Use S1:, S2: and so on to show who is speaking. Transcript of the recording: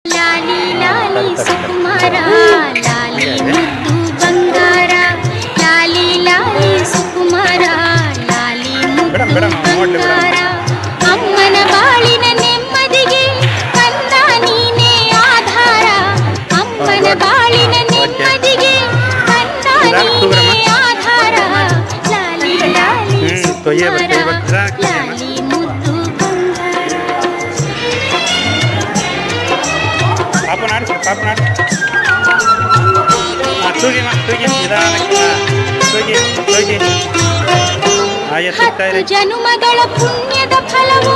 S1: ಲಾಲಿ ಲಾಲಿ ಸುಕುಮಾರ ಲಾಲಿ ಮುದ್ದು ಬಂಗಾರ ಲಾಲಿ ಲಾಲಿ ಸುಕುಮಾರ ಲಾಲಿ ಮುದ್ದು ಬಂಗಾರ ಅಮ್ಮನ ಬಾಳಿನ ನೆಮ್ಮದಿಗೆ ಕಂದ ನೀನೇ ಆಧಾರ ಅಮ್ಮನ ಬಾಳಿನ ನೆಮ್ಮದಿಗೆ ಕಂದ ನೀನೇ ಆಧಾರ ಲಾಲಿ ಲಾಲಿ ಸುಕುಮಾರ ಲಾಲಿ ಮುದ್ದು ಬಂಗಾರ. ಹತ್ತು ಜನುಮಗಳ ಪುಣ್ಯದ ಫಲವು